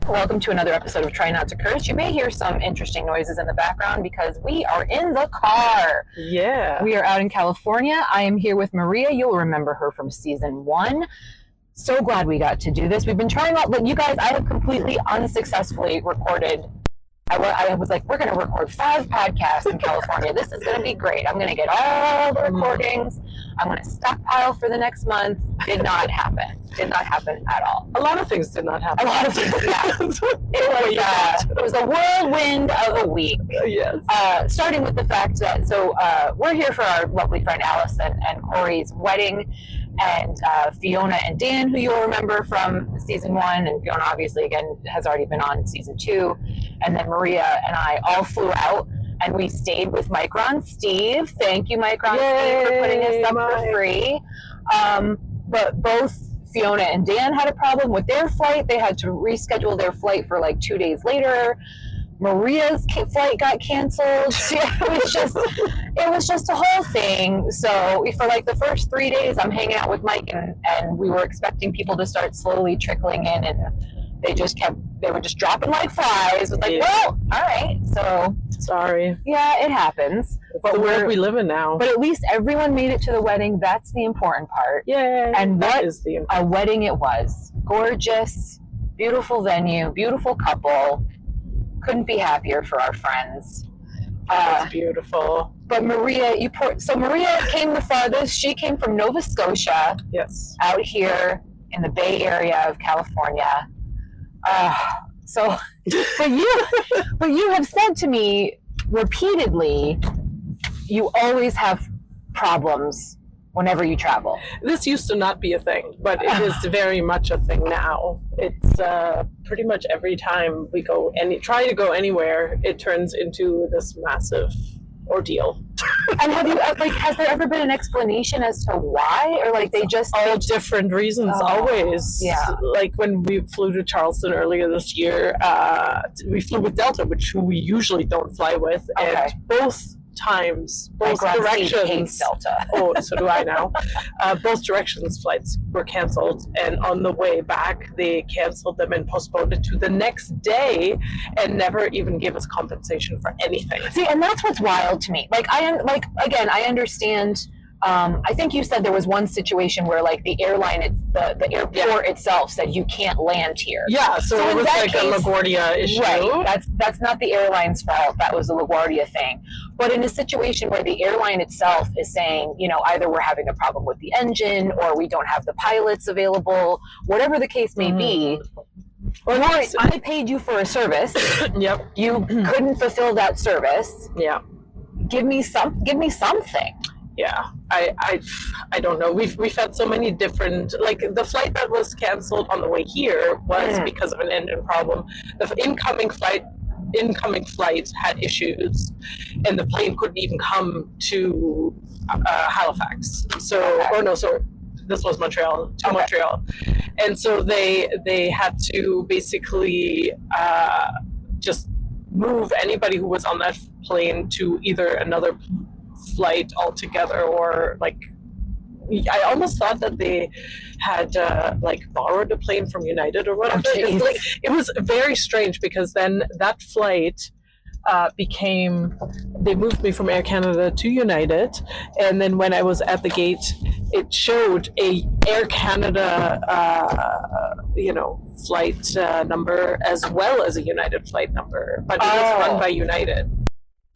Welcome to another episode of Try Not to Curse. You may hear some interesting noises in the background because we are in the car. Yeah. We are out in California. I am here with Maria. You'll remember her from season 1. So glad we got to do this. We've been trying out, but you guys, I have completely unsuccessfully recorded. I was like, we're going to record 5 podcasts in California. This is going to be great. I'm going to get all the recordings. I'm going to stockpile for the next month. Did not happen. Did not happen at all. A lot of things did not happen. A lot of things, yeah. It was a whirlwind of a week. Yes. Starting with the fact that, we're here for our lovely friend Allison and Corey's wedding, and Fiona and Dan, who you'll remember from season 1, and Fiona obviously again has already been on season 2, and then Maria and I all flew out, and we stayed with Myke Steve. Thank you, Myke Steve, for putting us up for free. But both Fiona and Dan had a problem with their flight. They had to reschedule their flight for like 2 days later. Maria's flight got canceled. It was just a whole thing. So for like the first 3 days, I'm hanging out with Myke, and we were expecting people to start slowly trickling in, and they were just dropping like flies. It was like, well, all right. So sorry. Yeah, it happens. But the world we live in now. But at least everyone made it to the wedding. That's the important part. Yeah. And that is the a wedding it was. Gorgeous, beautiful venue, beautiful couple. Couldn't be happier for our friends. That's beautiful. But Maria, Maria came the farthest. She came from Nova Scotia. Yes. Out here in the Bay Area of California. But you have said to me repeatedly, you always have problems whenever you travel. This used to not be a thing, but it is very much a thing now. It's pretty much every time we try to go anywhere, it turns into this massive ordeal. And has there ever been an explanation as to why, or like they just all different reasons? Always. Yeah. Like when we flew to Charleston earlier this year, we flew with Delta, which we usually don't fly with, and both directions hates Delta. Oh, so do I now. Both directions flights were canceled, and on the way back they canceled them and postponed it to the next day, and never even gave us compensation for anything. See, and that's what's wild to me. I understand. I think you said there was one situation where like the airline, the airport itself said you can't land here. Yeah, so it was like a LaGuardia issue. Right, that's not the airline's fault. That was a LaGuardia thing. But in a situation where the airline itself is saying, either we're having a problem with the engine or we don't have the pilots available, whatever the case may be, or I paid you for a service. Yep. You couldn't fulfill that service. Yeah. Give me something. Yeah, I don't know. We've had so many different, like the flight that was canceled on the way here was because of an engine problem. The incoming flight had issues, and the plane couldn't even come to Halifax. So this was Montreal, Montreal, and so they had to basically just move anybody who was on that plane to either another flight altogether, or like I almost thought that they had borrowed a plane from United or whatever. It was very strange, because then that flight they moved me from Air Canada to United, and then when I was at the gate, it showed a Air Canada flight number as well as a United flight number, but it was run by United.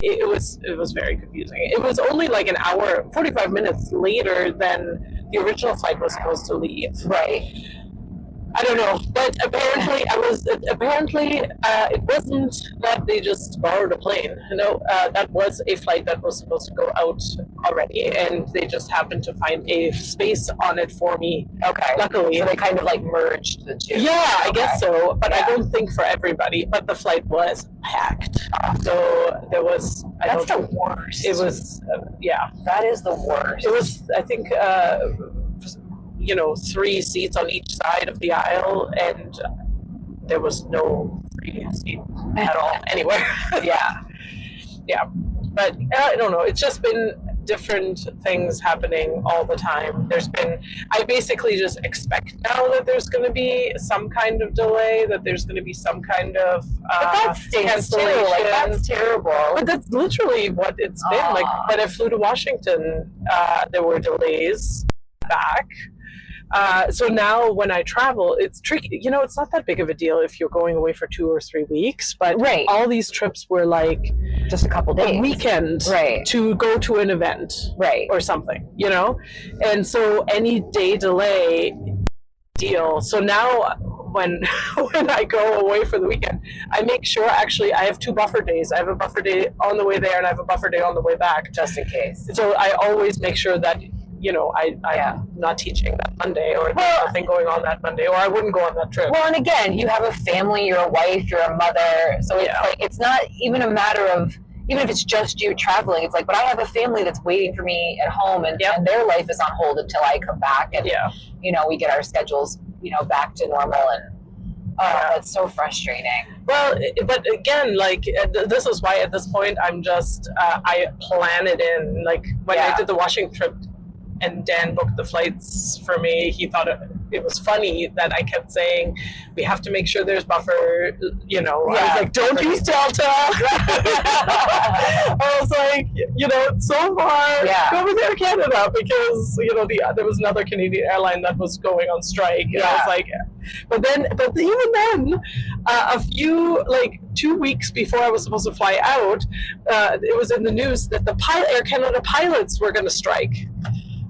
It was very confusing. It was only like an hour, 45 minutes later than the original flight was supposed to leave. Right. I don't know, but apparently it wasn't that they just borrowed a plane. No, that was a flight that was supposed to go out already, and they just happened to find a space on it for me. Okay. Luckily. So they kind of like merged the two. Yeah, I guess so, but I don't think for everybody. But the flight was packed, so there was. That's the worst. It was, That is the worst. It was, I think. 3 seats on each side of the aisle, and there was no free seat at all anywhere. Yeah. But I don't know. It's just been different things happening all the time. I basically just expect now that there's going to be some kind of delay, that there's going to be some kind of cancellation. Like, that's terrible. But that's literally what it's been. Like, when I flew to Washington, there were delays back. So now when I travel, it's tricky. You know, it's not that big of a deal if you're going away for 2 or 3 weeks, but all these trips were like just a couple days, a weekend to go to an event or something, you know? And so any day delay deal. So now when I go away for the weekend, I make sure, actually, I have 2 buffer days. I have a buffer day on the way there and I have a buffer day on the way back. Just in case. So I always make sure that, you know, I'm not teaching that Monday, or there's nothing going on that Monday, or I wouldn't go on that trip. Well, and again, you have a family, you're a wife, you're a mother, so it's like, it's not even a matter of, even if it's just you traveling, it's like, but I have a family that's waiting for me at home, and their life is on hold until I come back, and you know, we get our schedules, you know, back to normal, and that's so frustrating. Well, but again, like, this is why at this point I'm just I plan it in. Like, when I did the Washington trip and Dan booked the flights for me, he thought it was funny that I kept saying, we have to make sure there's buffer, you know. I was like, don't use Delta. I was like, you know, it's so far, go with Air Canada, because, you know, there was another Canadian airline that was going on strike. And I was like, but even then, a few, like 2 weeks before I was supposed to fly out, it was in the news that the Air Canada pilots were going to strike.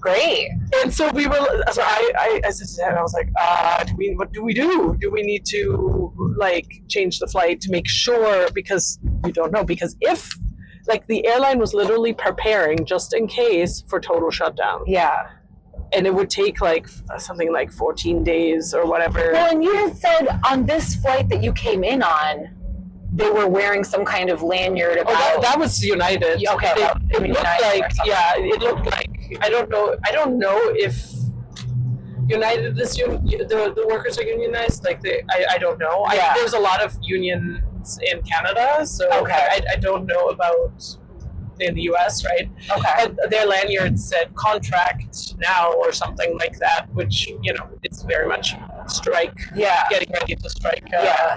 Great. And so I said to Dan, I was like, what do we do? Do we need to, like, change the flight to make sure, because you don't know, because if, like, the airline was literally preparing just in case for total shutdown. Yeah. And it would take like something like 14 days or whatever. Well, and you had said on this flight that you came in on, they were wearing some kind of lanyard about... that was United. Okay. It looked like, it looked like, I don't know if United is, the workers are unionized. Like, I don't know. There's a lot of unions in Canada, so I don't know about in the US, right? Okay. But their lanyard said contract now or something like that, which, you know, it's very much strike. Yeah. Getting ready to strike.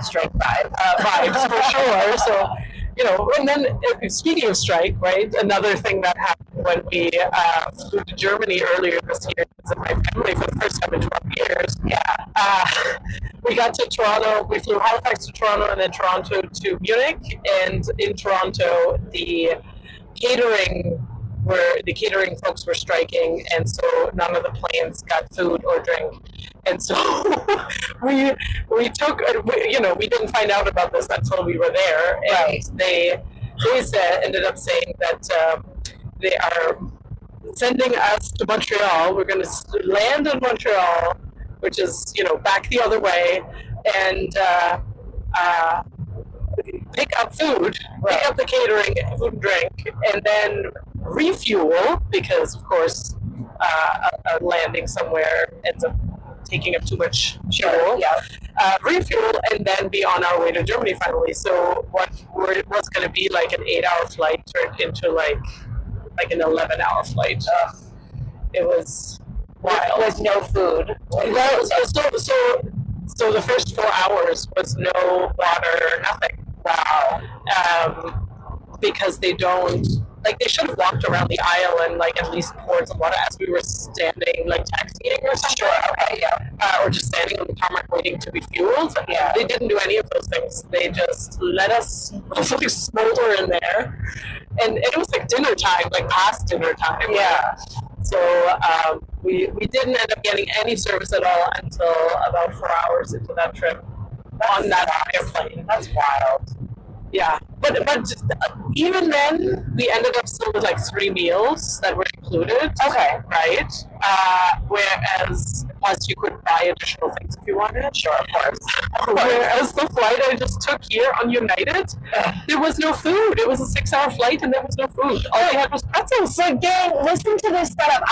Strike vibes for sure. So, you know, and then speaking of strike, right? Another thing that happened when we flew to Germany earlier this year, with my family for the first time in 12 years. We got to Toronto. We flew Halifax to Toronto and then Toronto to Munich. And in Toronto, the catering folks were striking, and so none of the planes got food or drink. And so we didn't find out about this until we were there. And they ended up saying that they are sending us to Montreal. We're going to land in Montreal, which is, you know, back the other way, and pick up food, pick up the catering, food and drink, and then refuel, because of course a landing somewhere ends up taking up too much fuel. Refuel, and then be on our way to Germany finally. So what was going to be like an 8-hour flight turned into like an 11-hour flight. It was wild. With no food. So the first 4 hours was no water, nothing. Wow. Because they don't, like, they should have walked around the aisle and, like, at least poured some water as we were standing, like, taxiing or something. Or just standing on the tarmac waiting to be fueled. They didn't do any of those things. They just let us like smolder in there. And it was like dinner time, like past dinner time. So we didn't end up getting any service at all until about 4 hours into that trip on that airplane. That's wild. Yeah, but even then, we ended up still with like 3 meals that were included. Okay. Right? Whereas, plus you could buy additional things if you wanted. Sure, of course. Whereas the flight I just took here on United, there was no food. It was a 6-hour flight and there was no food. All they had was pretzels. So again, listen to this setup.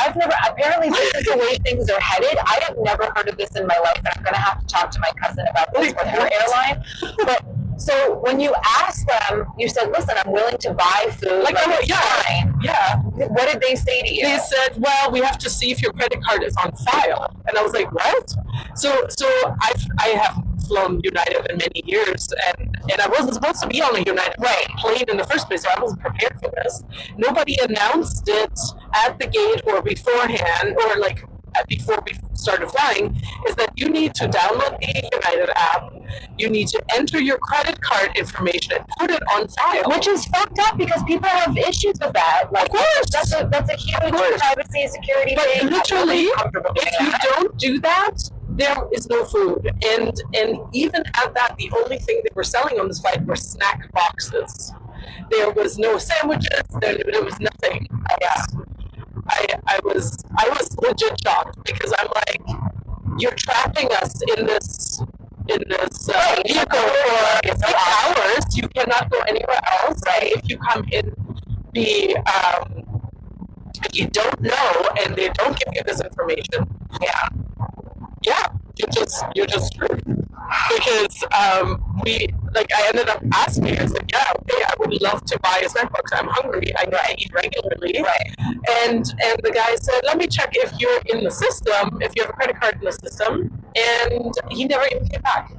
Apparently this is the way things are headed. I have never heard of this in my life, and I'm going to have to talk to my cousin about this with her airline. But So when you asked them, you said, "Listen, I'm willing to buy food. Like, it's fine." yeah. What did they say to you? They said, "Well, we have to see if your credit card is on file." And I was like, "What?" So I have flown United in many years, and I wasn't supposed to be on a United plane in the first place, so I wasn't prepared for this. Nobody announced it at the gate or beforehand, or like before we started flying, is that you need to download the United app, you need to enter your credit card information and put it on file. Which is fucked up because people have issues with that. Like, of course. That's a huge privacy and security but thing. Literally, if you don't do that, there is no food. And even at that, the only thing they were selling on this flight were snack boxes. There was no sandwiches, there was nothing. Yeah. I was legit shocked because I'm like, you're trapping us in this vehicle for 6 hours. You cannot go anywhere else. Right? If you come in, if you don't know and they don't give you this information, you're just screwed. Because I ended up asking, I said, yeah, okay, I would love to buy a snack box. I'm hungry. I know I eat regularly. Right. And the guy said, let me check if you're in the system, if you have a credit card in the system. And he never even came back.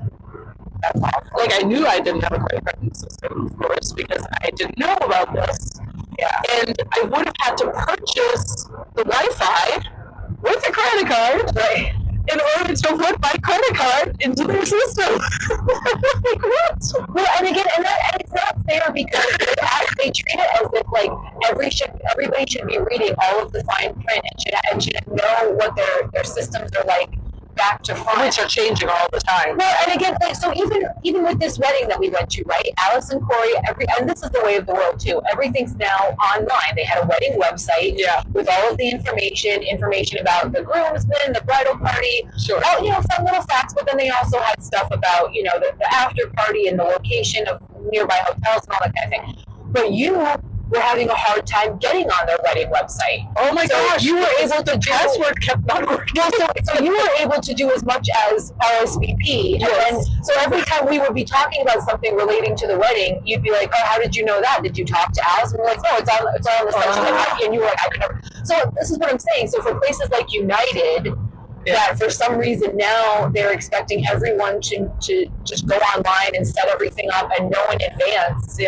That's awful. Like, I knew I didn't have a credit card in the system, of course, because I didn't know about this. Yeah. And I would have had to purchase the Wi-Fi with a credit card. Right. In order to put my credit card into their system. Like, what? Well, and again, and it's not fair because they treat it as if like everybody should be reading all of the fine print and should know what their systems are like back to front. Which are changing all the time. Well, and again, like, so even with this wedding that we went to, right? Alice and Corey, and this is the way of the world too. Everything's now online. They had a wedding website with all of the information about the groomsmen, the bridal party, some little facts. But then they also had stuff about the after party and the location of nearby hotels and all that kind of thing. But you were having a hard time getting on their wedding website. Oh my gosh! You were able to password kept not working. Well, so you were able to do as much as RSVP, and so every time we would be talking about something relating to the wedding, you'd be like, "Oh, how did you know that? Did you talk to Alice?" And we're like, "No, it's on the section." And you were like, "I could never." So this is what I'm saying. So for places like United, that for some reason now they're expecting everyone to just go online and set everything up and know in advance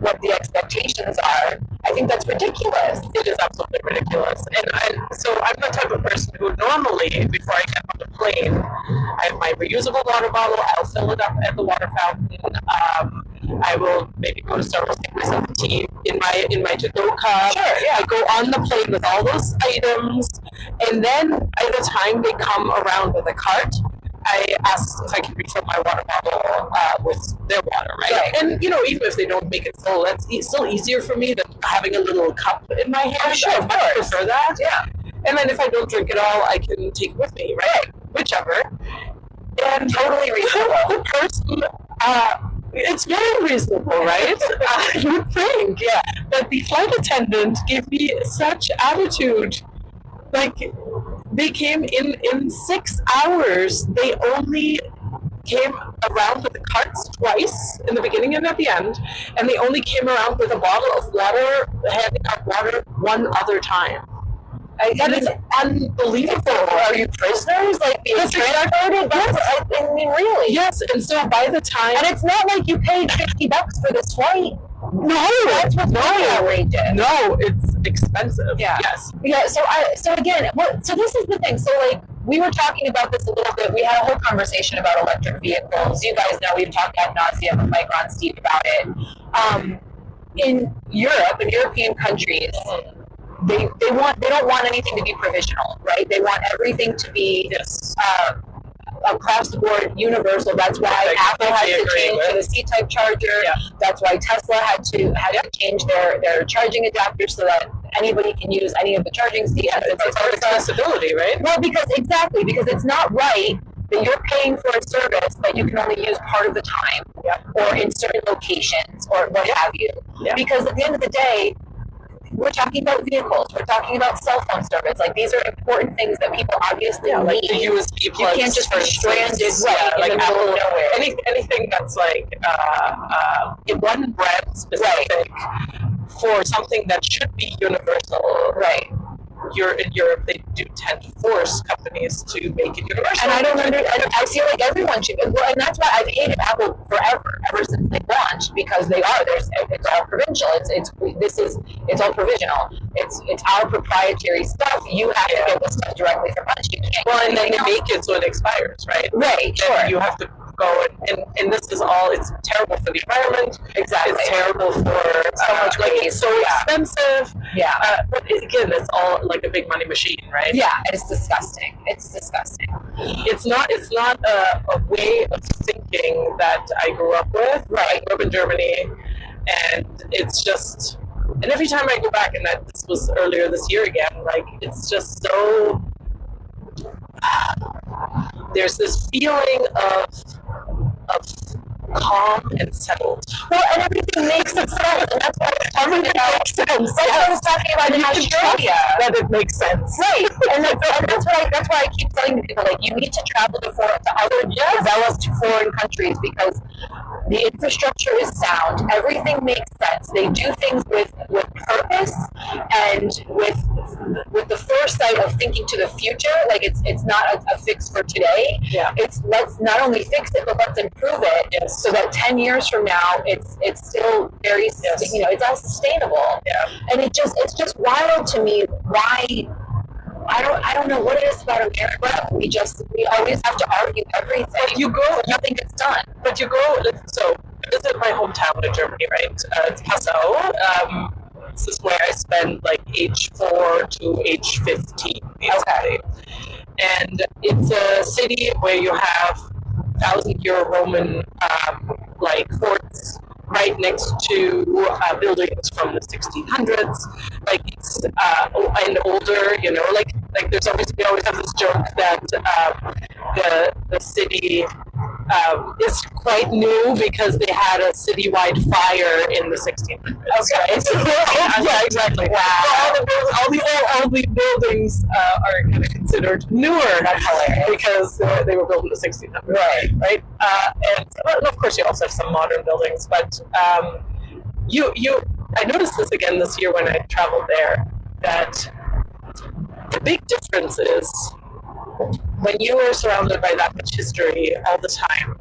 what the expectations are. I think that's ridiculous. It is absolutely ridiculous. And so I'm the type of person who normally, before I get on the plane, I have my reusable water bottle. I'll fill it up at the water fountain. I will maybe go to Starbucks, get myself a tea in my to-go cup. Sure, yeah. I go on the plane with all those items, and then by the time they come around with a cart, I ask if I can refill my water bottle with their water, right? And even if they don't make it full, that's still easier for me than having a little cup in my hand. Sure, I much prefer that. Yeah. And then if I don't drink it all, I can take it with me, right? Whichever. And totally reasonable. The person, it's very reasonable, right? You would think, But the flight attendant gave me such attitude. Like, they came in 6 hours. They only came around with the carts twice, in the beginning and at the end, and they only came around with a bottle of water, handing out water one other time. That is unbelievable. Are you prisoners? Like being transported? Yes. I mean, really? Yes, and so by the time... And it's not like you paid $50 for this flight. No, that's what's really outrageous. No, it's expensive. Yeah. Yes. Yeah. So again, so this is the thing. So like we were talking about this a little bit. We had a whole conversation about electric vehicles. You guys know we've talked ad nauseum with Myke and Steve about it. In Europe, in European countries, they don't want anything to be provisional, right? They want everything to be across the board universal. That's why Apple had to change to the C-type charger. That's why Tesla had to change their charging adapters so that anybody can use any of the charging stations. It's accessibility, right? Well, because it's not right that you're paying for a service that you can only use part of the time or in certain locations or what have you. Because at the end of the day, we're talking about vehicles. We're talking about cell phone service. Like these are important things that people obviously need. Like the USB plugs. You can't just be stranded in like the middle of nowhere. Anything that's like in one brand specific for something that should be universal. Right. In Europe, they do tend to force companies to make it universal. And I don't understand. I feel like everyone should. Well, and that's why I've hated Apple forever, ever since they launched, because they are. It's all provincial. It's all provisional. It's our proprietary stuff. You have to get the stuff directly from us. You can't. Well, and then they make it so it expires, right? Right. Sure. You have to go and this is all. It's terrible for the environment. Exactly. It's terrible for so much waste. It's so expensive. Yeah. But again, it's all like a big money machine, right? Yeah. It's disgusting. It's disgusting. It's not a way of thinking that I grew up with. Right. I grew up in Germany, and it's just. And every time I go back, and this was earlier this year again, like it's just so. There's this feeling of calm and settled. Well, and everything makes sense, and that's why everything makes sense. That's what I was talking about in Australia. That it makes sense, right? And that's why I keep telling people, like, you need to travel to other developed foreign countries, because the infrastructure is sound. Everything makes sense. They do things with purpose and with the foresight of thinking to the future. Like it's not a fix for today. Yeah. It's let's not only fix it, but let's improve it. Yes. So that 10 years from now, it's still very, it's all sustainable. Yeah. And it's just wild to me why. I don't know what it is about America. We always have to argue everything. But you think it's done. But you go. So this is my hometown in Germany, right? It's Passau. This is where I spend like age 4 to age 15, basically. Okay. And it's a city where you have 1,000-year Roman like forts right next to buildings from the 1600s. Like it's and older, like we always have this joke that the city is quite new because they had a citywide fire in the 1600s. Okay. Right? Yeah, exactly. Wow. So all the buildings are kind of considered newer. That's hilarious. Because they were built in the 1600s. Right. And of course, you also have some modern buildings, but I noticed this again this year when I traveled there, that the big difference is when you are surrounded by that much history all the time,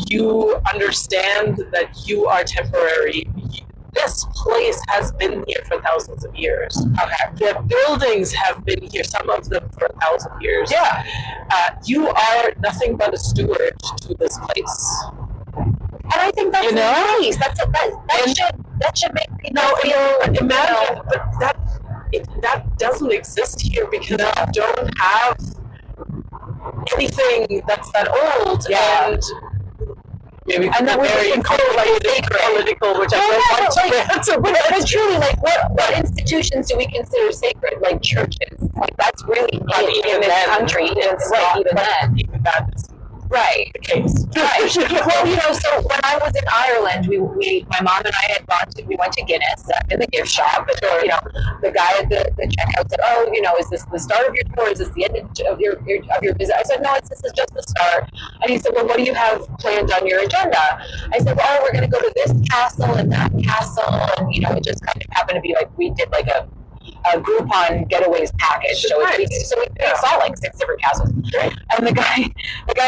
you understand that you are temporary. This place has been here for thousands of years. Okay. The buildings have been here, some of them for 1,000 years. Yeah. You are nothing but a steward to this place. And I think that's nice. That should make people feel. Imagine, but that doesn't exist here because you don't have anything that's that old. Yeah. And maybe that we're very political, which I don't want to answer. But truly, like, what institutions do we consider sacred? Like churches. Like that's really big in this country. Even that is right. The case. Right. Well, so when I was in Ireland, my mom and I we went to Guinness in the gift shop, and the guy at the checkout said, "Oh, is this the start of your tour? Is this the end of your visit?" I said, "No, this is just the start." And he said, "Well, what do you have planned on your agenda?" I said, "Well, we're going to go to this castle and that castle," and it just kind of happened to be like we did like a Groupon getaways package. So we saw like 6 different castles. Right. And the guy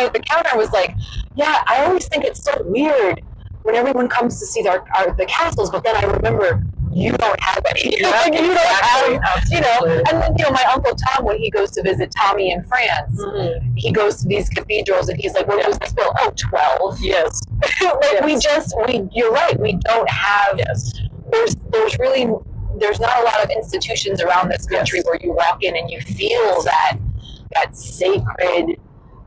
at the counter was like, "Yeah, I always think it's so weird when everyone comes to see the castles, but then I remember you don't have any. You don't have, And then, my Uncle Tom, when he goes to visit Tommy in France, he goes to these cathedrals and he's like, what was this bill? Oh, 12. Yes. You're right. We don't have, there's not a lot of institutions around this country where you walk in and you feel that sacred,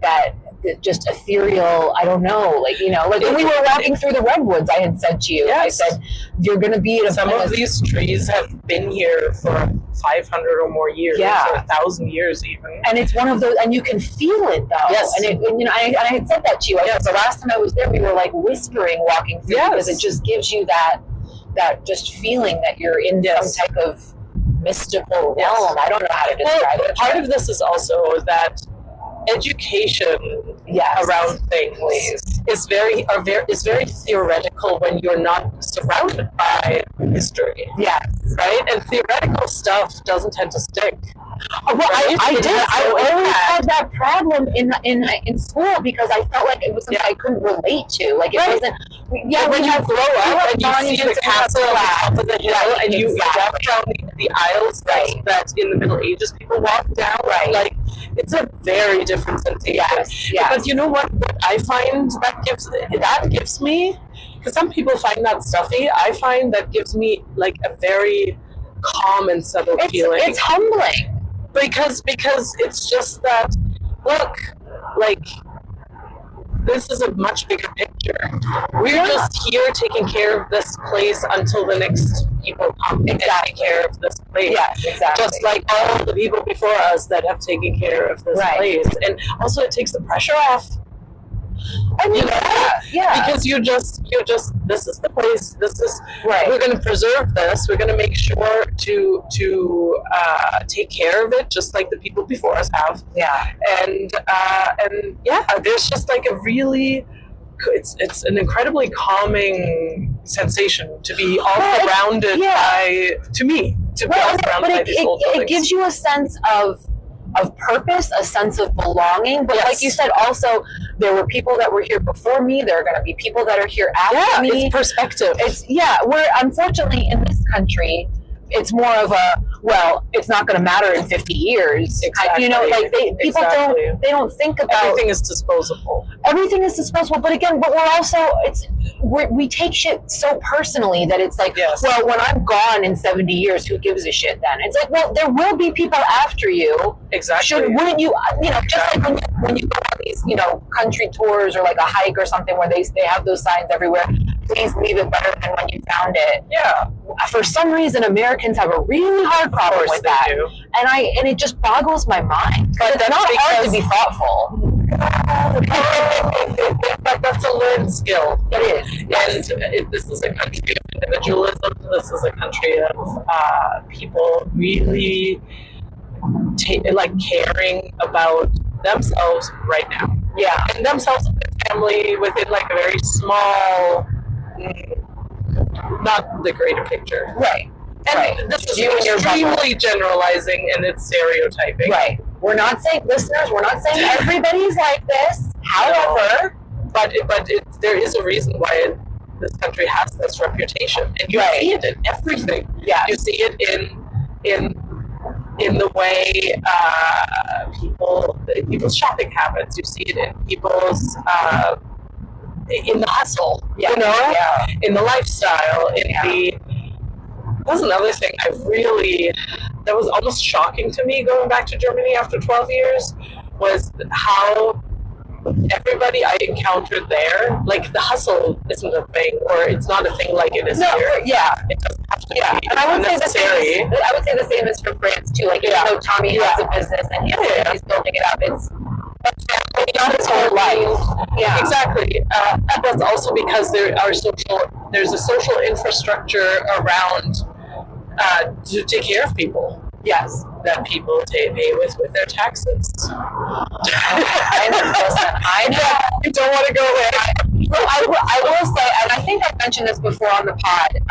that just ethereal, I don't know, like when we were walking through the redwoods, I had said to you, I said, you're going to be at some of these trees have been here for 500 or more years, or 1,000 years even. And it's one of those, and you can feel it though. Yes. And I had said that to you. I said the last time I was there, we were like whispering walking through because it just gives you that that just feeling that you're in Yes. some type of mystical Yes. realm. I don't know how to describe it. Part of this is also that education Yes. around things is very theoretical when you're not surrounded by history. Yes. Right? And theoretical stuff doesn't tend to stick. Well, Right? I It did. has I no always impact. had that problem in school because I felt like it was something I couldn't relate to. Like it Right. wasn't. Yeah, when you grow up and you see the castle on the top of the hill and you walk down the aisles that in the Middle Ages people walk down, like it's a very different sensation. Yes, yes. But you know what I find that gives me, because some people find that stuffy, I find that gives me like a very calm and settled feeling. It's humbling. Because it's just that, look, like, this is a much bigger picture. We're just here taking care of this place until the next people come and take care of this place. Yes, exactly. Just like all the people before us that have taken care of this place. And also it takes the pressure off. I mean, because you're just, this is the place, this is, we're going to preserve this, we're going to make sure to take care of it, just like the people before us have. Yeah. And there's just like a really, it's an incredibly calming sensation to be all surrounded by, to me, to be all surrounded by these old buildings. It gives you a sense of purpose, a sense of belonging, but like you said, also there were people that were here before me, there are going to be people that are here after me. It's perspective. We're unfortunately in this country, it's more of a, well, it's not going to matter in 50 years. Exactly. You know, like people don't think about, everything is disposable. Everything is disposable, but again, but we're also, we take shit so personally that it's like, well, when I'm gone in 70 years, who gives a shit then? It's like, well, there will be people after you. Exactly. Wouldn't you, just like when you go on these, country tours or like a hike or something where they have those signs everywhere, please leave it better than when you found it. Yeah. For some reason, Americans have a really hard problem with that. And it just boggles my mind. But it's not hard to be thoughtful. But that's a learned skill. It is. Yes. And this is a country of individualism. This is a country of people really caring about themselves right now. Yeah. And themselves and their family within like a very small, not the greater picture. Right. And this is extremely generalizing and it's stereotyping. Right. We're not saying, listeners, we're not saying everybody's like this. However, but there is a reason why this country has this reputation, and you see it in everything. Yeah. You see it in the way people's shopping habits. You see it in people's in the hustle. Yeah. In the lifestyle. That's another thing that was almost shocking to me going back to Germany after 12 years, was how everybody I encountered there, like the hustle isn't a thing, or it's not a thing like it is here. Yeah. It doesn't have to be. And I would say the same is for France too. Like, even though Tommy has a business and he's building it up, it's not his whole life. Yeah. Exactly. And that's also because there's a social infrastructure around to take care of people. Yes. That people pay with their taxes. I know. You don't want to go away. I will say, and I think I've mentioned this before on the pod,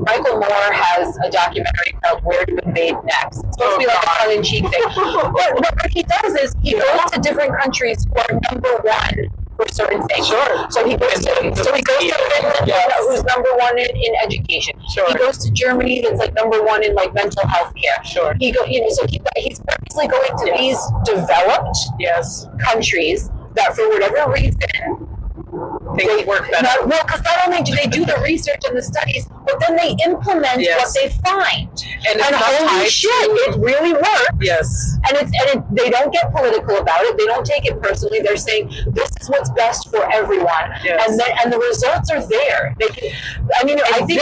Michael Moore has a documentary called Where to Invade Next. It's supposed to be like a tongue-in-cheek thing. But what he does is he goes to different countries who are number one for certain things. Sure. So he goes to Finland, who's number one in education. Sure. He goes to Germany, that's like number one in like mental health care. Sure. So he's purposely going to these developed countries that for whatever reason they work better. Because not only do they do the research and the studies, but then they implement what they find. And holy shit, it really works. Yes. And they don't get political about it. They don't take it personally. They're saying this is what's best for everyone. Yes. And the results are there. I think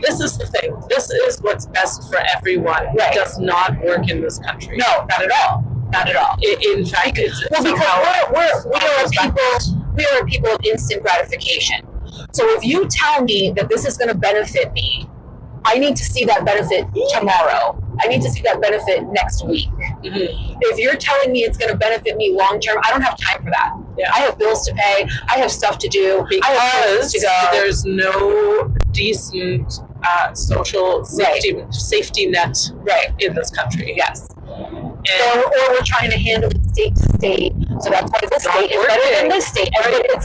this is the thing. This is what's best for everyone. Right. It does not work in this country. No, not at all. Not at all. In fact, because we are people of instant gratification. So if you tell me that this is going to benefit me, I need to see that benefit tomorrow. I need to see that benefit next week. If you're telling me it's going to benefit me long term, I don't have time for that. I have bills to pay. I have stuff to do. I have places to go. There's no decent social safety net in this country. Yes. Or we're trying to handle it state to state. So that's why this state is better than this state.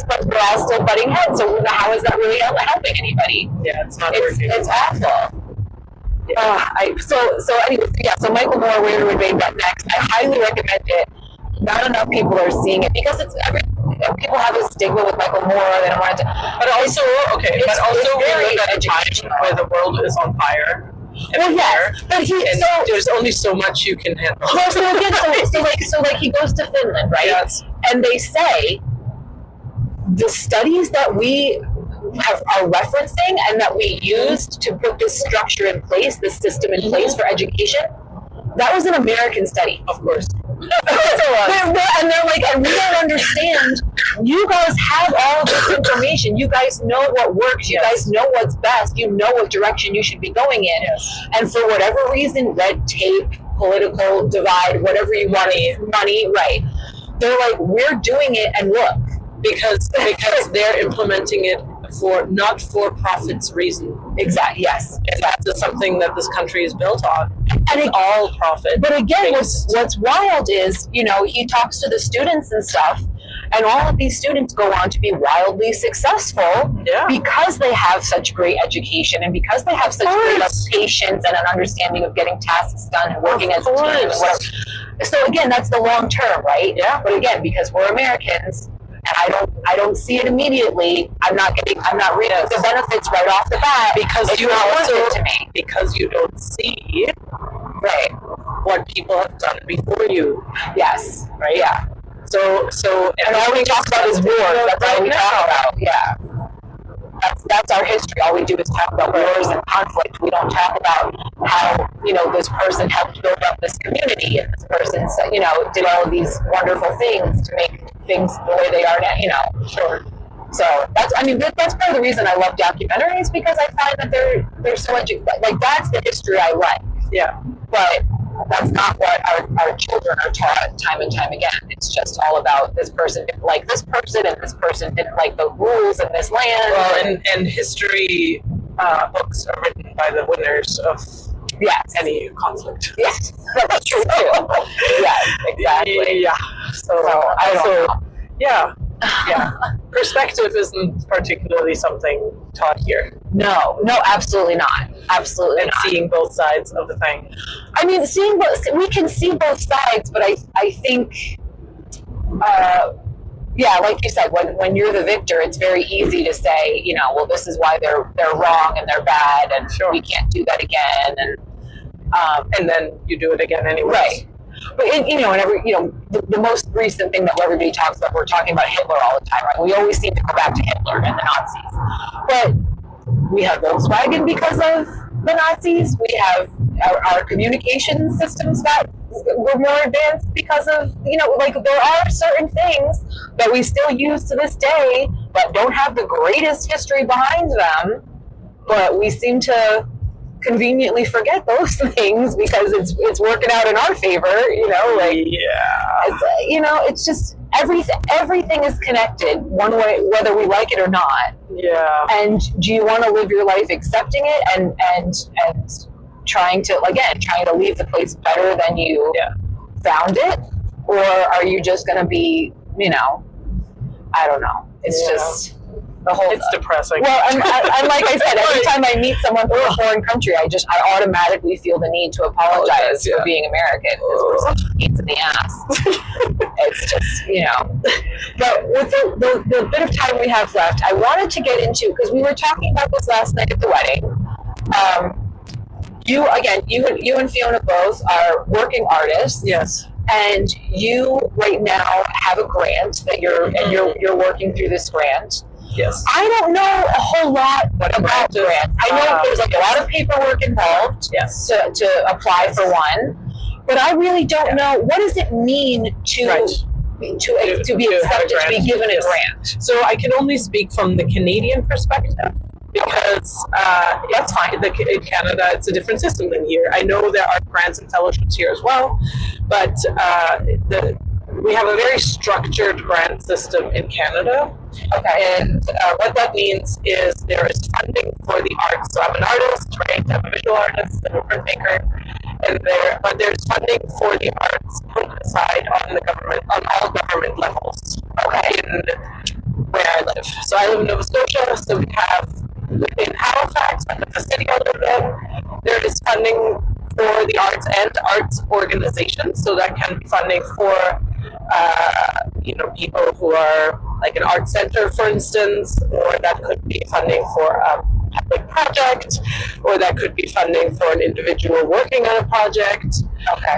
But we're all still butting heads. So how is that really helping anybody? Yeah, it's not working. It's awful. So Michael Moore, Where We Made That Next. I highly recommend it. Not enough people are seeing it because people have a stigma with Michael Moore. They don't want to. But also, we live at a time where the world is on fire. Well, yes, but there's only so much you can handle. Well, so he goes to Finland, right? Yes. And they say the studies that we are referencing and that we used to put this structure in place, this system in place for education, that was an American study, of course. And they're like, and we don't understand. You guys have all of this information. You guys know what works. You guys know what's best. You know what direction you should be going in. And for whatever reason, red tape, political divide, whatever you want, money, right? They're like, we're doing it, and look, because they're implementing it for not for profits reason. Exactly. Yes. And that's something that this country is built on. And it's all profit. But again, what's wild is, he talks to the students and stuff, and all of these students go on to be wildly successful because they have such great education and because they have such great patience and an understanding of getting tasks done and working as a team and whatever. So again, that's the long term, right? Yeah. But again, because we're Americans, and I don't see it immediately. I'm not reaping the benefits right off the bat because it's not worth it to me. Because you don't see what people have done before you. Yes. Right. Yeah. So and all we talk about is war. That's all we talk about. Yeah. That's our history. All we do is talk about wars and conflict. We don't talk about how, this person helped build up this community and this person, did all of these wonderful things to make things the way they are now, Sure. So that's part of the reason I love documentaries, because I find that they're so much, like, that's the history I like. Yeah. But that's not what our children are taught time and time again. It's just all about this person didn't like this person and this person didn't like the rules in this land. Well, and history books are written by the winners of any conflict. Yes, that's true too. Yes, exactly. Yeah. So I don't know. Yeah. Perspective isn't particularly something taught here. No, absolutely not. Absolutely not. Seeing both sides of the thing. I mean, we can see both sides, but I think, like you said, when you're the victor, it's very easy to say, well, this is why they're wrong and they're bad, and we can't do that again, and then you do it again anyway. Right. But the most recent thing that everybody talks about, we're talking about Hitler all the time, right? We always seem to go back to Hitler and the Nazis, but we have Volkswagen because of the Nazis. We have our communication systems were more advanced because of there are certain things that we still use to this day, but don't have the greatest history behind them. But we seem to conveniently forget those things because it's working out in our favor, it's just everything is connected one way, whether we like it or not. Yeah. And do you want to live your life accepting it and trying to leave the place better than you found it, or are you just going to be, I don't know. It's just it's depressing. Well, and like I said, every time I meet someone from a foreign country, I automatically feel the need to apologize for being American, because we're such pains in the ass. It's just, But with the bit of time we have left, I wanted to get into, because we were talking about this last night at the wedding. You and Fiona both are working artists. Yes. And you right now have a grant that you're working through this grant. Yes. I don't know a whole lot about grants. I know there's a lot of paperwork involved to apply for one, but I really don't know, what does it mean to to be accepted, to be given a grant? So I can only speak from the Canadian perspective, because That's fine. in Canada it's a different system than here. I know there are grants and fellowships here as well, but we have a very structured grant system in Canada. Okay. And what that means is there is funding for the arts. So I'm an artist, right? I'm a visual artist, I'm a printmaker, but there's funding for the arts put aside on all government levels. Okay. Where I live. So I live in Nova Scotia, so we have within Halifax, and the city I live in, there is funding for the arts and arts organizations. So that can be funding for people who are like an art center, for instance, or that could be funding for a public project, or that could be funding for an individual working on a project. Okay.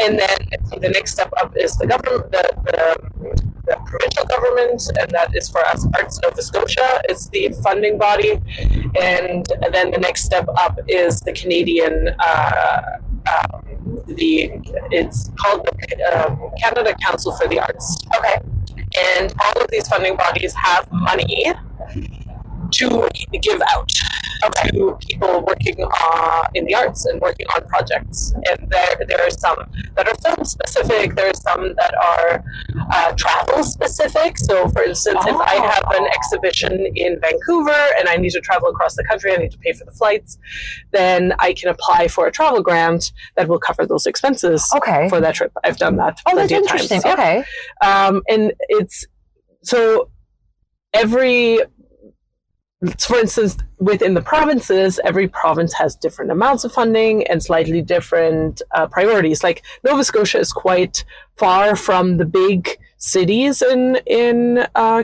And then the next step up is the government, the provincial government, and that is for us, Arts Nova Scotia. It's the funding body, and then the next step up is the Canadian. It's called the Canada Council for the Arts. Okay. And all of these funding bodies have money to give out to people working in the arts and working on projects. And there are some that are film specific, there are some that are travel specific. So for instance, if I have an exhibition in Vancouver and I need to travel across the country, I need to pay for the flights, then I can apply for a travel grant that will cover those expenses for that trip. I've done that plenty of times. Interesting. Okay. And it's so for instance, within the provinces, every province has different amounts of funding and slightly different priorities. Like Nova Scotia is quite far from the big cities in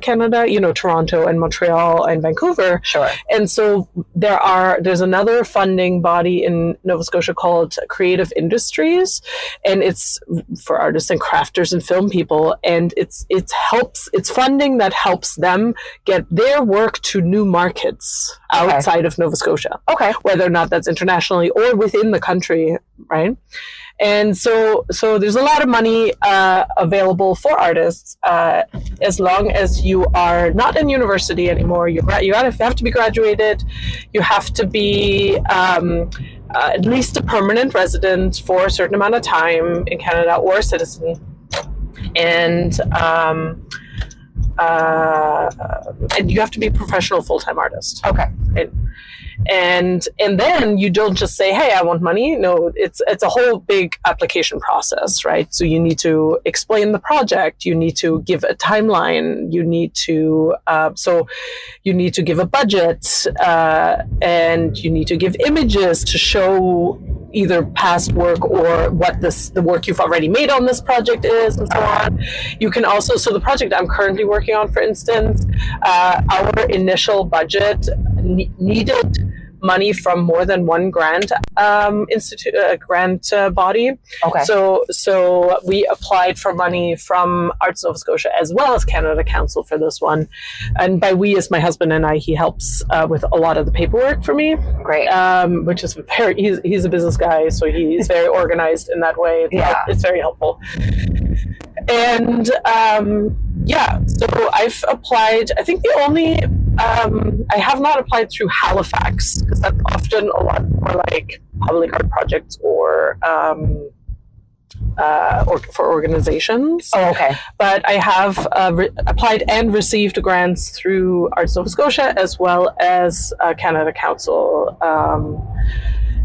Canada, Toronto and Montreal and Vancouver. Sure. And so there's another funding body in Nova Scotia called Creative Industries, and it's for artists and crafters and film people, and it's funding that helps them get their work to new markets outside of Nova Scotia. Okay. Whether or not that's internationally or within the country, right? And so there's a lot of money available for artists as long as you are not in university anymore. You have to be graduated. You have to be at least a permanent resident for a certain amount of time in Canada or a citizen. And you have to be a professional full-time artist. Okay. Right? And then you don't just say, hey, I want money. No, it's a whole big application process, right? So you need to explain the project. You need to give a timeline. You need to give a budget, and you need to give images to show either past work or what the work you've already made on this project is, and so on. You can also, so the project I'm currently working on, for instance, our initial budget needed money from more than one grant body. Okay. So we applied for money from Arts Nova Scotia as well as Canada Council for this one. And by we, as my husband and I, he helps with a lot of the paperwork for me. Great. Which is he's a business guy, so he's very organized in that way. It's very helpful. And so I've applied. I think the only I have not applied through Halifax, because that's often a lot more like public art projects or for organizations. Oh, okay. But I have applied and received grants through Arts Nova Scotia as well as Canada Council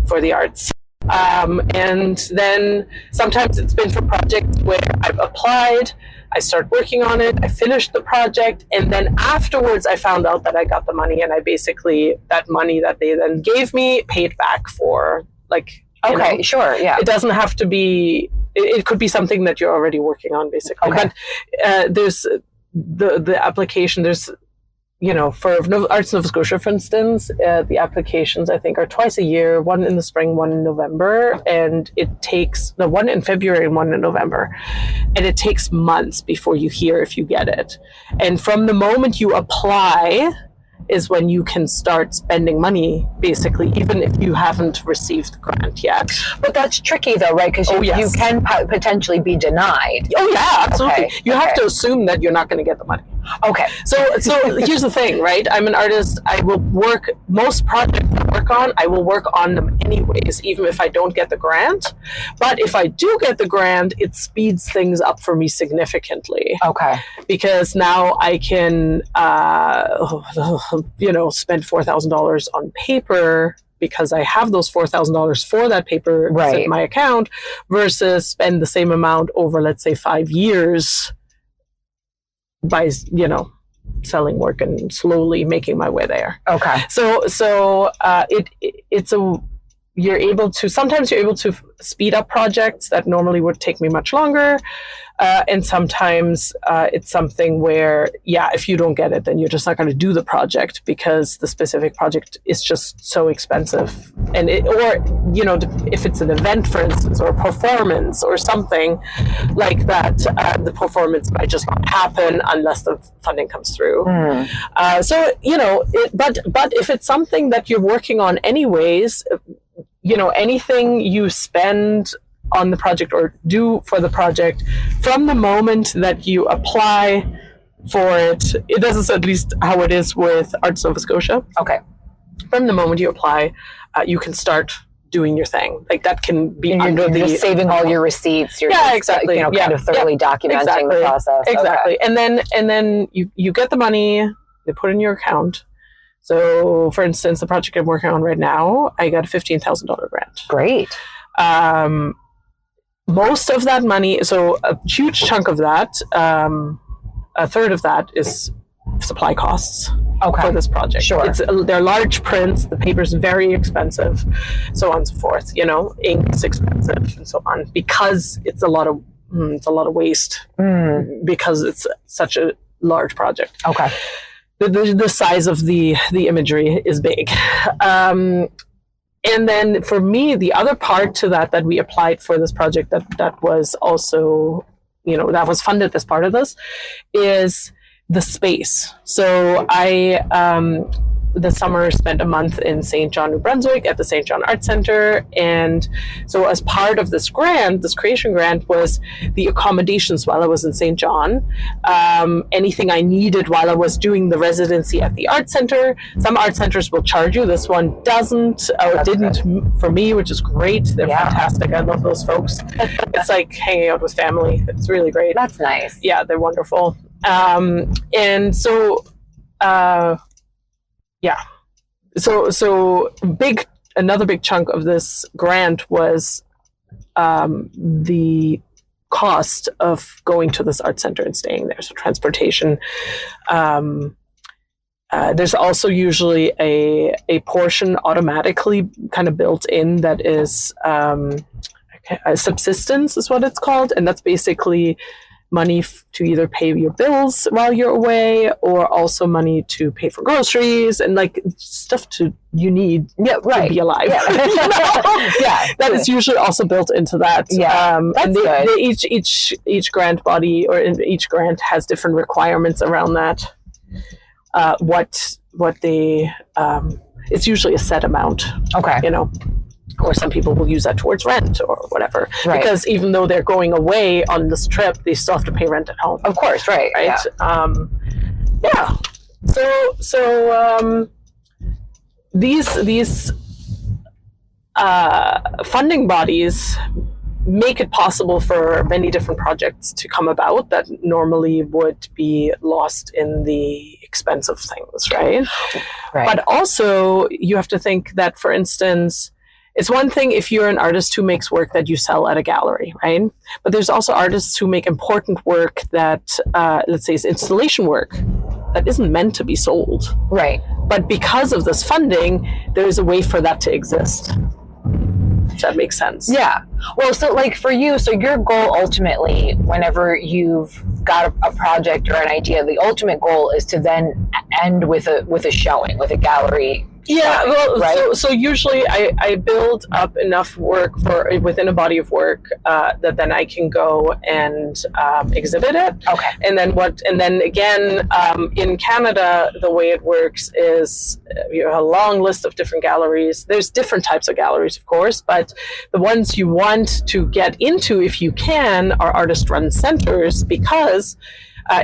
for the arts. And then sometimes it's been for projects where I've applied, I start working on it, I finished the project, and then afterwards I found out that I got the money, and I basically, that money that they then gave me, paid back for, like, sure, yeah. It doesn't have to be, it could be something that you're already working on, basically. Okay. But there's the application, there's, for Arts Nova Scotia, for instance, the applications, I think, are twice a year, one in the spring, one in November, and it takes, one in February and one in November, and it takes months before you hear if you get it. And from the moment you apply, is when you can start spending money, basically, even if you haven't received the grant yet. But that's tricky though, right? Because you can potentially be denied. Oh yeah, absolutely. Okay. You have to assume that you're not going to get the money. Okay. So here's the thing, right? I'm an artist. I will work, most projects I work on, I will work on them anyways, even if I don't get the grant. But if I do get the grant, it speeds things up for me significantly. Okay. Because now I can, spend $4,000 on paper because I have those $4,000 for that paper in my account, versus spend the same amount over, let's say, 5 years by, selling work and slowly making my way there. Okay. Sometimes you're able to speed up projects that normally would take me much longer. And sometimes it's something where, if you don't get it, then you're just not going to do the project because the specific project is just so expensive. And if it's an event, for instance, or a performance or something like that, the performance might just not happen unless the funding comes through. But if it's something that you're working on anyways, anything you spend on the project or do for the project, from the moment that you apply for it, this is at least how it is with Arts Nova Scotia. Okay. From the moment you apply, you can start doing your thing. Like that can be you're just saving all your receipts. You're exactly. Kind of thoroughly documenting the process. Exactly. Okay. And then you get the money, they put it in your account. So, for instance, the project I'm working on right now, I got a $15,000 grant. Great. Most of that money, so a huge chunk of that, a third of that is supply costs for this project. Sure. They're large prints, the paper's very expensive, so on and so forth. Ink is expensive and so on, because it's a lot of waste, because it's such a large project. Okay. The size of the imagery is big. And then for me, the other part to that we applied for this project that was also, that was funded as part of this, is the space. So I, this summer, spent a month in St. John, New Brunswick at the St. John Art Center. And so as part of this grant, this creation grant, was the accommodations while I was in St. John, anything I needed while I was doing the residency at the art center. Some art centers will charge you. This one doesn't, or didn't for me, which is great. They're fantastic. I love those folks. It's like hanging out with family. It's really great. That's nice. Yeah, they're wonderful. And so, so another big chunk of this grant was the cost of going to this art center and staying there. So transportation. There's also usually a portion automatically kind of built in that is subsistence is what it's called. And that's basically money to either pay your bills while you're away, or also money to pay for groceries and like stuff you need to be alive. That is usually also built into that. And each grant body or each grant has different requirements around that. It's usually a set amount. Okay. Or some people will use that towards rent or whatever. Right. Because even though they're going away on this trip, they still have to pay rent at home. Of course, right. Yeah. So these funding bodies make it possible for many different projects to come about that normally would be lost in the expense of things, right? But also, you have to think that, for instance, it's one thing if you're an artist who makes work that you sell at a gallery, right? But there's also artists who make important work that, let's say, is installation work that isn't meant to be sold. Right. But because of this funding, there's a way for that to exist. If that makes sense. Yeah. Well, so like for you, so your goal ultimately, whenever you've got a project or an idea, the ultimate goal is to then end with a showing, with a gallery? Yeah, well, right? so usually I build up enough work within a body of work that then I can go and exhibit it. Okay. And then again, in Canada, the way it works is you have a long list of different galleries. There's different types of galleries, of course, but the ones you want to get into, if you can, are artist-run centers, because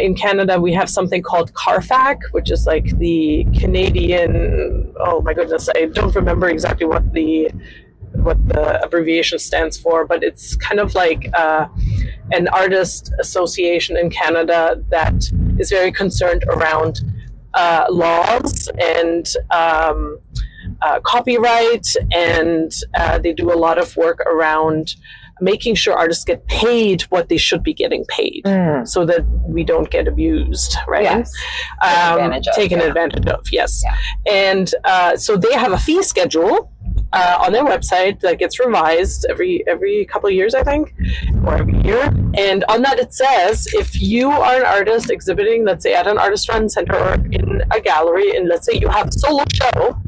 in Canada, we have something called CARFAC, which is like the Canadian, oh my goodness, I don't remember exactly what the abbreviation stands for, but it's kind of like an artist association in Canada that is very concerned around laws and copyright, and they do a lot of work around making sure artists get paid what they should be getting paid, so that we don't get abused, right? Yes. Taken advantage of, yes. Yeah. And so they have a fee schedule on their website that gets revised every couple of years, I think, or every year. And on that it says, if you are an artist exhibiting, let's say at an artist-run center or in a gallery, and let's say you have a solo show,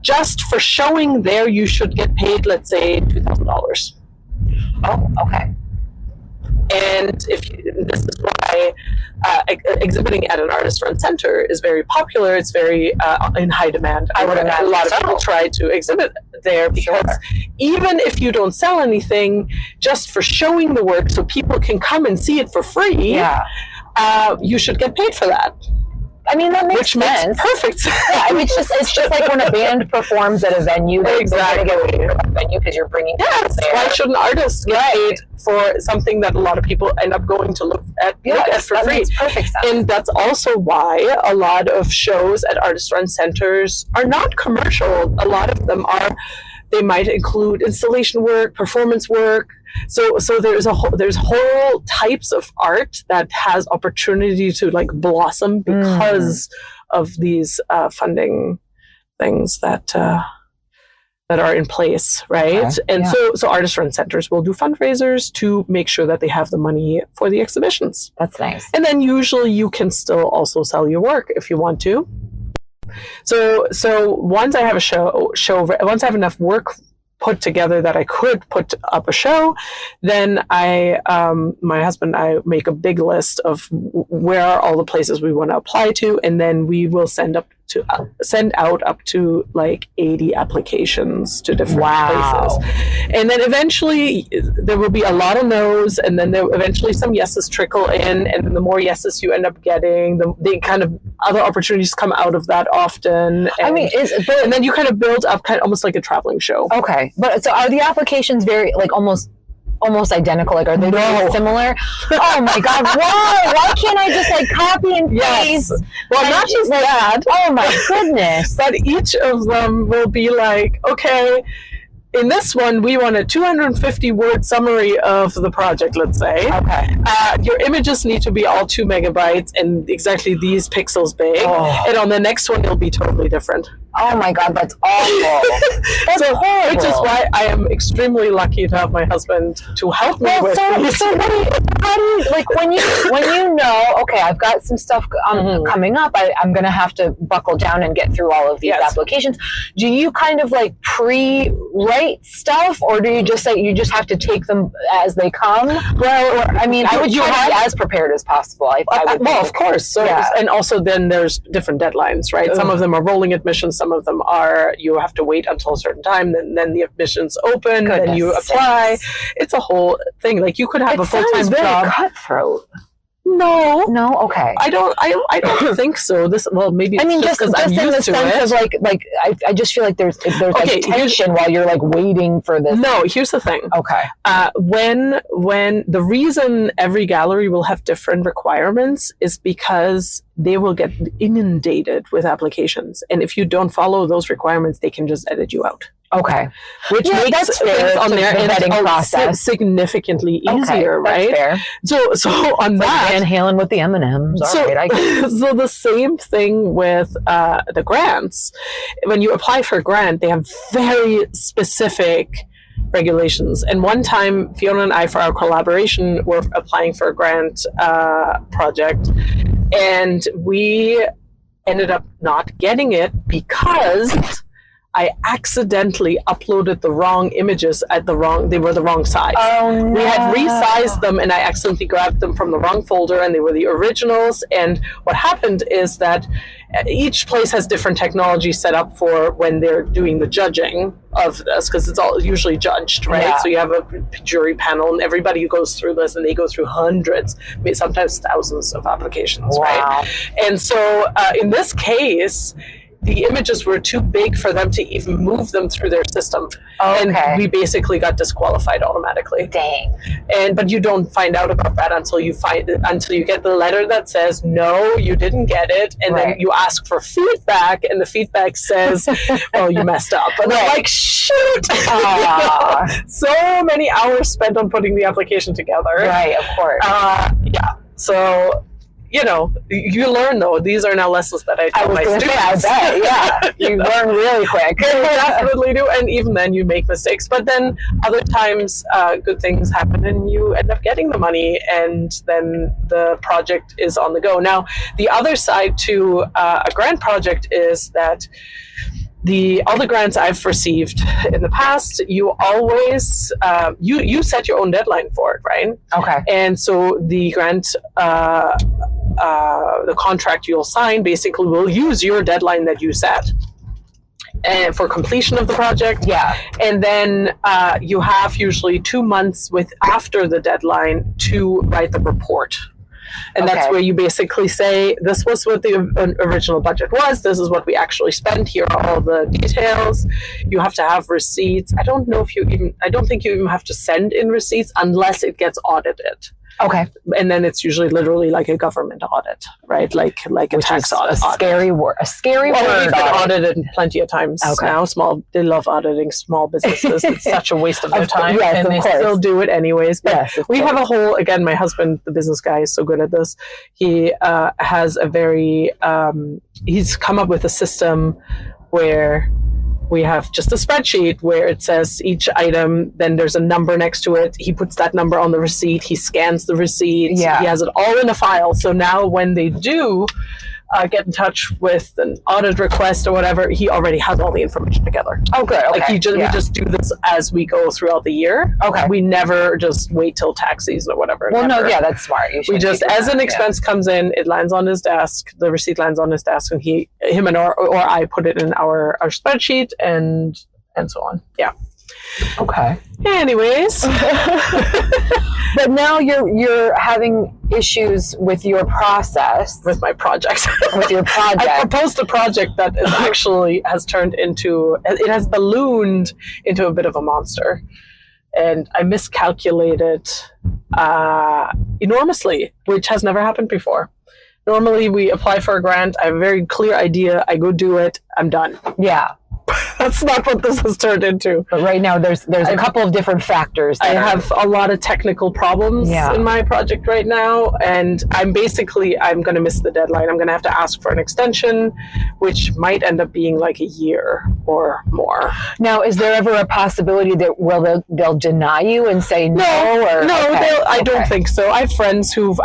just for showing there, you should get paid, let's say, $2,000. Oh, okay. And this is why exhibiting at an artist-run center is very popular. It's very in high demand. I would imagine a lot of people try to exhibit there because even if you don't sell anything, just for showing the work so people can come and see it for free, you should get paid for that. I mean, that makes sense. Makes perfect sense. Yeah, I mean, it's just like when a band performs at a venue. Exactly. They're going to get paid for that venue because you're bringing people there. Why shouldn't artists get paid for something that a lot of people end up going to look at for that free? Makes perfect sense. And that's also why a lot of shows at artist-run centers are not commercial. A lot of them are. They might include installation work, performance work. So there's whole types of art that has opportunity to like blossom because of these funding things that are in place, right? Okay. And so artist-run centers will do fundraisers to make sure that they have the money for the exhibitions. That's nice. And then usually you can still also sell your work if you want to. So once I have a show, once I have enough work put together that I could put up a show, then my husband and I make a big list of where are all the places we want to apply to, and then we will send out up to like 80 applications to different places. And then eventually there will be a lot of no's, and then eventually some yeses trickle in, and then the more yeses you end up getting, the kind of other opportunities come out of that often. And, and then you kind of build up almost like a traveling show. Okay. But so are the applications very like almost identical? Like, are they very similar? Oh my God, why can't I just like copy and paste? Yes. Well, not just that. Oh my goodness. But each of them will be like, okay, in this one, we want a 250-word summary of the project, let's say. Okay. Your images need to be all 2 megabytes and exactly these pixels big. Oh. And on the next one, it'll be totally different. Oh my God, that's awful. That's horrible. Which is why I am extremely lucky to have my husband to help me with these. So how do you, like, when you know, okay, I've got some stuff coming up, I'm going to have to buckle down and get through all of these applications. Do you kind of like pre-write stuff, or do you just say you just have to take them as they come? Well, I mean, I would try to be as prepared as possible. Well, of course. So, and also then there's different deadlines, right? Some of them are rolling admissions. Some of them are you have to wait until a certain time, then the admissions open, then you apply. It's a whole thing. Like you could have a full-time job. Cutthroat. No, okay. I don't think so. Maybe. I mean, just in the sense of like I just feel like there's like tension while you're like waiting for this. No, here's the thing. Okay. When the reason every gallery will have different requirements is because they will get inundated with applications, and if you don't follow those requirements, they can just edit you out. Okay. Which makes things on their end process significantly easier, right? That's fair. So on that, Van Halen with the M&Ms. So the same thing with the grants. When you apply for a grant, they have very specific regulations. And one time, Fiona and I, for our collaboration, were applying for a grant project, and we ended up not getting it because I accidentally uploaded the wrong images they were the wrong size. Oh, no. We had resized them and I accidentally grabbed them from the wrong folder and they were the originals. And what happened is that each place has different technology set up for when they're doing the judging of this, because it's all usually judged, right? Yeah. So you have a jury panel and everybody who goes through this, and they go through hundreds, sometimes thousands of applications, Wow. right? And so in this case, the images were too big for them to even move them through their system. Okay. And we basically got disqualified automatically. Dang. But you don't find out about that until you get the letter that says, no, you didn't get it. And then you ask for feedback, and the feedback says, well, you messed up. And I'm like, shoot! So many hours spent on putting the application together. Right, of course. Yeah. So, you know, you learn, though. These are now lessons that I tell my students. I bet, yeah. You learn really quick. You definitely do. And even then, you make mistakes. But then other times, good things happen and you end up getting the money, and then the project is on the go. Now, the other side to a grant project is that all the grants I've received in the past, you always you set your own deadline for it, right? Okay. And so the grant, the contract you'll sign basically will use your deadline that you set, and for completion of the project. Yeah. And then you have usually 2 months after the deadline to write the report. And that's where you basically say, this was what the original budget was. This is what we actually spent. Here are all the details. You have to have receipts. I don't think you even have to send in receipts unless it gets audited. Okay. And then it's usually literally like a government audit, right? Like a tax audit. A scary word. A scary word. We've been audited plenty of times now. They love auditing small businesses. It's such a waste of their time. Yes, and they still do it anyways. But we have a whole, again, my husband, the business guy, is so good at this. He has a very, he's come up with a system where we have just a spreadsheet where it says each item, then there's a number next to it. He puts that number on the receipt. He scans the receipt. Yeah. He has it all in a file. So now when they do get in touch with an audit request or whatever, he already has all the information together. Oh, good. Okay. Like we just do this as we go throughout the year. Okay. We never just wait till tax season or whatever. Well, no, that's smart. We just, as an expense comes in, it lands on his desk. The receipt lands on his desk, and him or I put it in our spreadsheet and so on. Yeah. Okay. Anyways. But now you're having issues with your process. With my project. With your project. I proposed a project that is actually it has ballooned into a bit of a monster. And I miscalculated enormously, which has never happened before. Normally we apply for a grant, I have a very clear idea, I go do it, I'm done. Yeah. That's not what this has turned into. But right now, there's a couple of different factors. I have a lot of technical problems in my project right now, and I'm going to miss the deadline. I'm going to have to ask for an extension, which might end up being like a year or more. Now, is there ever a possibility that they'll deny you and say no? I don't think so. I have friends who've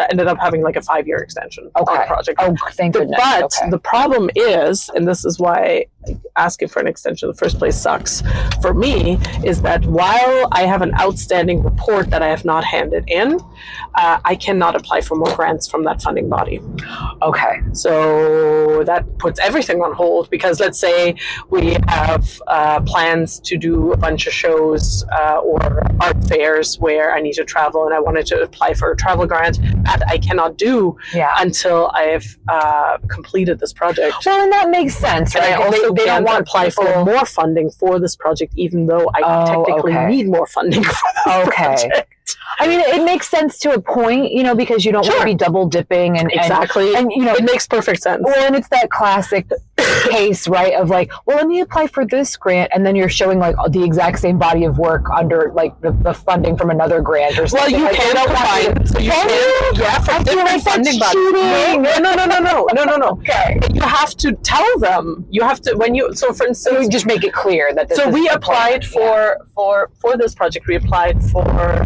ended up having like a 5-year extension on the project. Oh, thank goodness. But the problem is, and this is why asking for an extension in the first place sucks for me, is that while I have an outstanding report that I have not handed in, I cannot apply for more grants from that funding body. Okay. So that puts everything on hold, because let's say we have plans to do a bunch of shows or art fairs where I need to travel, and I wanted to apply for a travel grant, that I cannot do until I have completed this project. Well, and that makes sense, right? And I also they don't want to apply for more funding for this project, even though I technically need more funding for this project. I mean, it makes sense to a point, because you don't want to be double dipping and it makes perfect sense. Well, and it's that classic case, right, of like, well, let me apply for this grant, and then you're showing like the exact same body of work under like the funding from another grant or something. Well, you can apply. So you can, for different funding bodies. No. Okay. You have to tell them. You have to for instance, you just make it clear that. We applied for this project. We applied for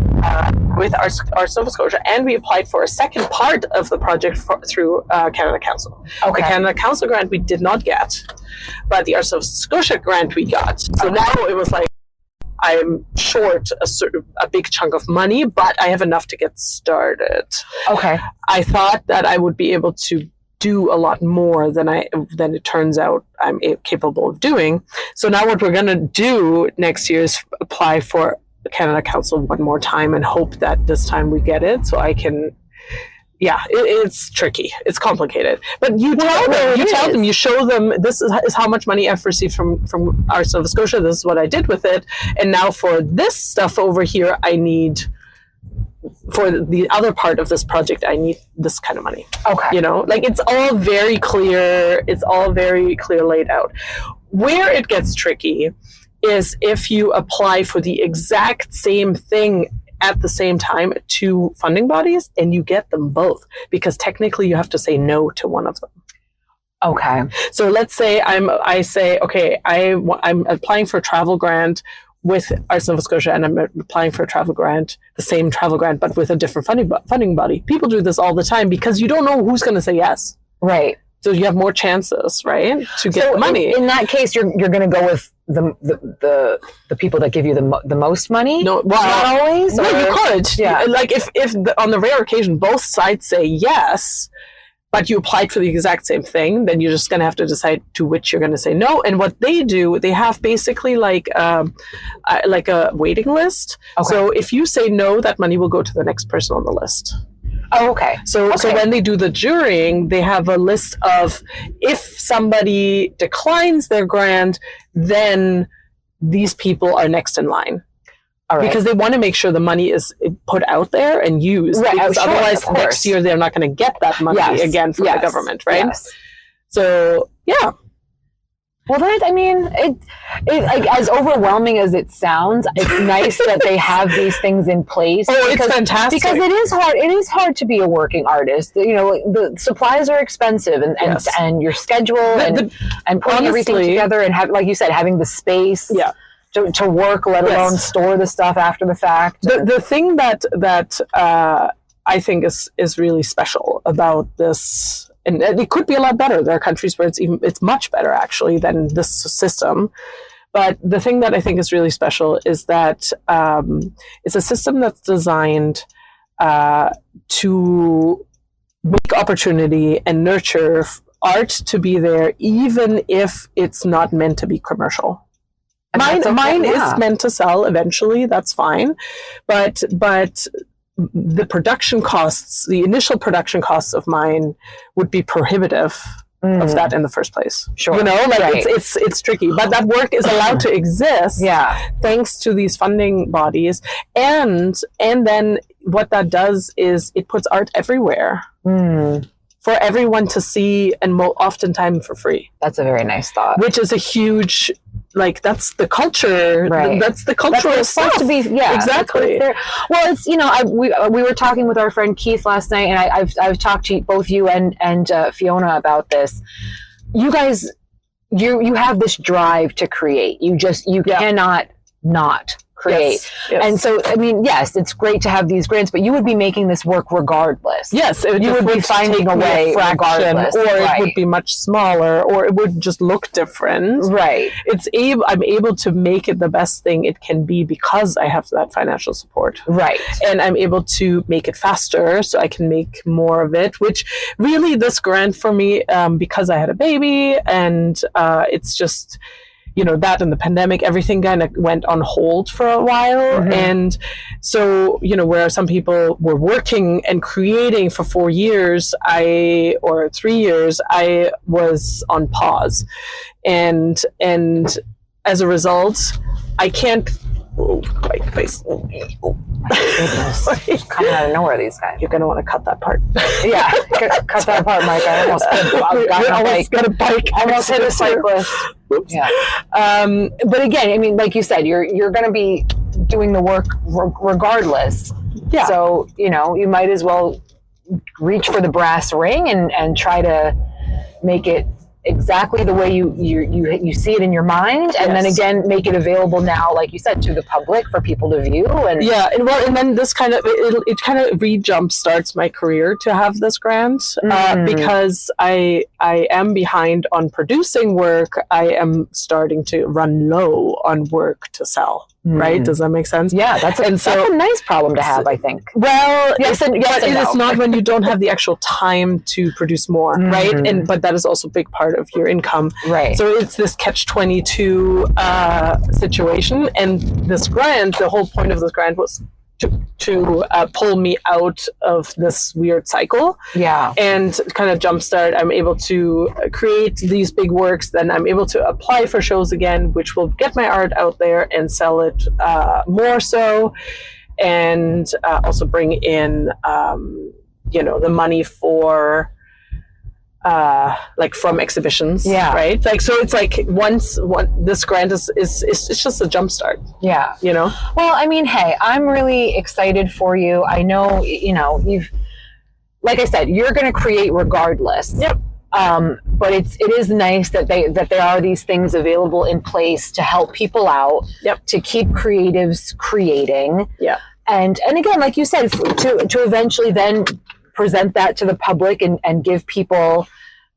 with our Nova Scotia, and we applied for a second part of the project through Canada Council. Okay. The Canada Council grant we did not get, but the Arts Nova Scotia grant we got. So now it was like, I'm short a big chunk of money, but I have enough to get started. Okay. I thought that I would be able to do a lot more than it turns out I'm capable of doing. So now what we're going to do next year is apply for the Canada Council one more time and hope that this time we get it, so I can. Yeah, it's tricky. It's complicated. But you tell them, you show them, this is how much money I've received from Arts Nova Scotia. This is what I did with it. And now for this stuff over here, for the other part of this project, I need this kind of money. Okay. It's all very clear. It's all very clear laid out. Where it gets tricky is if you apply for the exact same thing at the same time to funding bodies and you get them both, because technically you have to say no to one of them. Okay. So let's say I'm applying for a travel grant with Arts Nova Scotia, and I'm applying for a travel grant, the same travel grant, but with a different funding body. People do this all the time because you don't know who's going to say yes. Right. So you have more chances, right, to get the money. In that case, you're going to go with the people that give you the most money. No, well, not always. No, you could. Yeah. Like if on the rare occasion both sides say yes, but you applied for the exact same thing, then you're just going to have to decide to which you're going to say no. And what they do, they have basically like a waiting list. Okay. So if you say no, that money will go to the next person on the list. Oh, okay. So when they do the jurying, they have a list of, if somebody declines their grant, then these people are next in line. All right. Because they want to make sure the money is put out there and used. Right. Because otherwise next year they're not going to get that money again from the government, right? Yes. So, yeah. Well, it like, as overwhelming as it sounds, it's nice that they have these things in place. Oh, it's fantastic. Because it is hard. It is hard to be a working artist. The supplies are expensive, and your schedule and putting everything together, and like you said, having the space. Yeah. To work, let alone store the stuff after the fact. The thing that I think is really special about this. And it could be a lot better. There are countries where it's much better actually than this system. But the thing that I think is really special is that it's a system that's designed to make opportunity and nurture art to be there, even if it's not meant to be commercial. Mine is meant to sell eventually. That's fine, but the production costs, the initial production costs of mine would be prohibitive of that in the first place. Sure. It's tricky, but that work is allowed to exist thanks to these funding bodies. And then what that does is it puts art everywhere for everyone to see, and oftentimes for free. That's a very nice thought. Which is a huge, that's the culture. Right. That's the cultural stuff. To be, exactly. Well, it's we were talking with our friend Keith last night, and I've talked to both you and Fiona about this. You guys, you have this drive to create. You cannot not create. Yes. And so, yes, it's great to have these grants, but you would be making this work regardless. Yes, you would be finding a way regardless. Or it would be much smaller, or it would just look different. Right. I'm able to make it the best thing it can be because I have that financial support. Right. And I'm able to make it faster so I can make more of it, which really this grant for me, because I had a baby, and it's just, that and the pandemic, everything kind of went on hold for a while. Mm-hmm. And so, where some people were working and creating for 4 years, or 3 years, I was on pause. And as a result, I can't. Oh, my face. Oh, goodness. Coming out of nowhere, these guys. You're going to want to cut that part. Yeah, cut that part, Myke. I almost got a bike. Almost hit a cyclist. Oops. Yeah. But again, like you said, you're going to be doing the work regardless. Yeah. So, you might as well reach for the brass ring and try to make it exactly the way you see it in your mind, and then again make it available now, like you said, to the public for people to view. And and then this kind of it kind of re-jump starts my career to have this grant, because I am behind on producing work. I am starting to run low on work to sell. Right? Does that make sense? Yeah, that's a nice problem to have, I think. Well, yes, but it is not when you don't have the actual time to produce more, right? But that is also a big part of your income. Right. So it's this catch-22 situation, and this grant, the whole point of this grant was to pull me out of this weird cycle. Yeah. And kind of jumpstart, I'm able to create these big works, then I'm able to apply for shows again, which will get my art out there and sell it more so, and also bring in, the money for like from exhibitions, right? Like, so it's like this grant is it's just a jump start. Yeah. Well, I mean, hey, I'm really excited for you. I know, you've, like I said, you're going to create regardless. Yep. But it is nice that there are these things available in place to help people out. Yep. To keep creatives creating. Yeah. And again, like you said, to eventually then present that to the public and give people,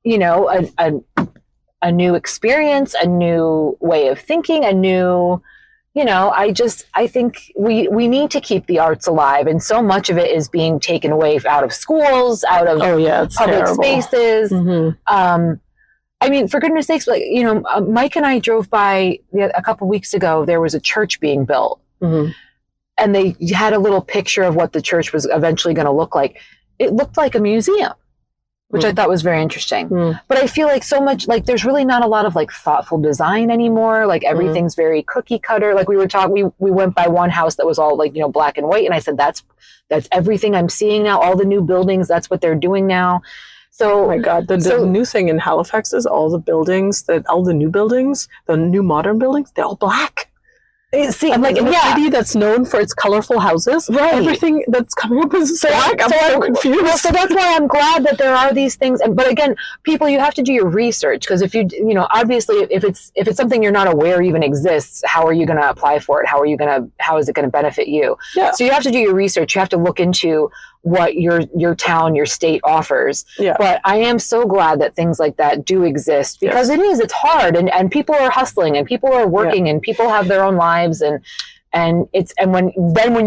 a new experience, a new way of thinking, a new, I think we need to keep the arts alive. And so much of it is being taken away out of schools, out of it's public terrible. spaces. Mm-hmm. I mean, for goodness sakes, like, Myke and I drove by a couple weeks ago. There was a church being built. Mm-hmm. And they had a little picture of what the church was eventually going to look like. It looked like a museum, which I thought was very interesting. But I feel like so much, like, there's really not a lot of like thoughtful design anymore. Like everything's very cookie cutter. Like we were talking, we went by one house that was all like, black and white. And I said, that's everything I'm seeing now. All the new buildings, that's what they're doing now. So, oh my God, the new thing in Halifax is all the new buildings, the new modern buildings, they're all black. See, I'm like, in a city that's known for its colorful houses, right? Everything that's coming up is black. I'm so confused. Well, so that's why I'm glad that there are these things. But again, people, you have to do your research, because if obviously, if it's something you're not aware even exists, how are you going to apply for it? How is it going to benefit you? Yeah. So you have to do your research. You have to look into what your town, your state offers. Yeah. But I am so glad that things like that do exist, because it's hard, and people are hustling, and people are working, and people have their own lives, and when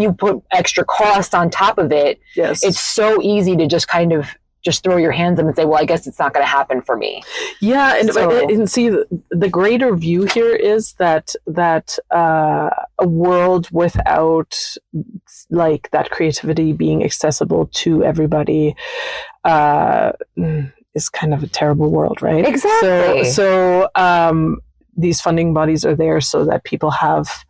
you put extra cost on top of it, it's so easy to just kind of just throw your hands up and say, well, I guess it's not going to happen for me. Yeah. And see, the greater view here is that a world without like that creativity being accessible to everybody is kind of a terrible world, right? Exactly. So these funding bodies are there so that people have,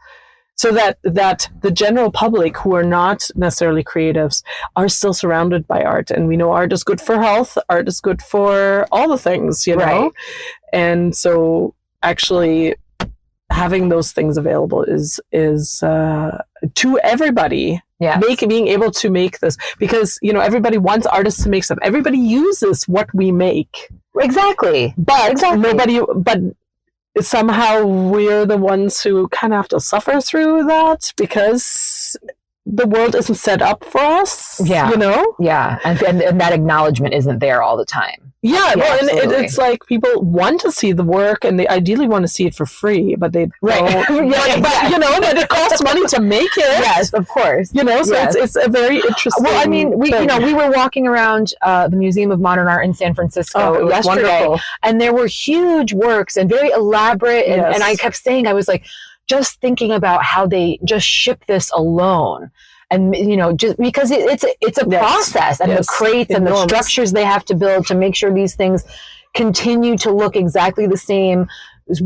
so that the general public who are not necessarily creatives are still surrounded by art. And we know art is good for health, art is good for all the things, know? And so actually having those things available is to everybody. Yeah. Being able to make this, because, everybody wants artists to make stuff. Everybody uses what we make. Exactly. But somehow we're the ones who kind of have to suffer through that, because the world isn't set up for us. Yeah. Yeah. And that acknowledgement isn't there all the time. Yeah. Well, and it's like people want to see the work, and they ideally want to see it for free, but they don't. But it costs money to make it. Yes, of course. So it's a very interesting. Well, I mean, we were walking around the Museum of Modern Art in San Francisco yesterday, wonderful. And there were huge works and very elaborate, and I kept saying, I was like, just thinking about how they just ship this alone. And, just because it's a process, and the crates and the structures they have to build to make sure these things continue to look exactly the same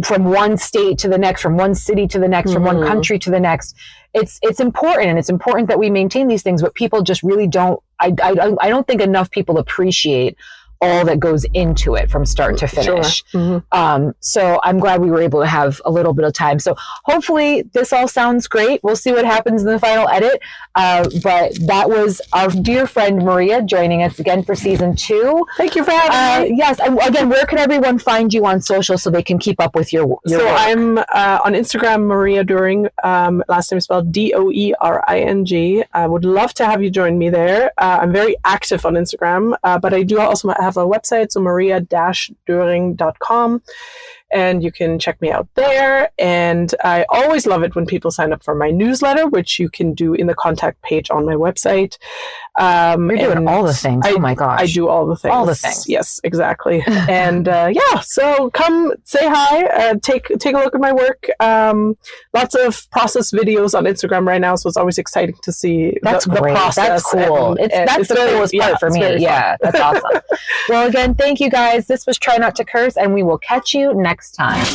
from one state to the next, from one city to the next, from one country to the next. It's important, and it's important that we maintain these things, but people just really don't, I don't think enough people appreciate all that goes into it from start to finish. Sure. Mm-hmm. So I'm glad we were able to have a little bit of time. So hopefully this all sounds great. We'll see what happens in the final edit. But that was our dear friend Maria joining us again for season 2. Thank you for having me. Yes. And again, where can everyone find you on social so they can keep up with your work? I'm on Instagram, Maria Doering, last name spelled Doering. I would love to have you join me there. I'm very active on Instagram, but I do also have a website, so maria-doering.com. And you can check me out there. And I always love it when people sign up for my newsletter, which you can do in the contact page on my website. You're doing all the things. Oh my gosh. I do all the things. All the things. Yes, exactly. And so come say hi, take a look at my work. Lots of process videos on Instagram right now, so it's always exciting to see the process. That's cool. That's the coolest part for me. Yeah, that's awesome. Well, again, thank you guys. This was Try Not to Curse, and we will catch you next time.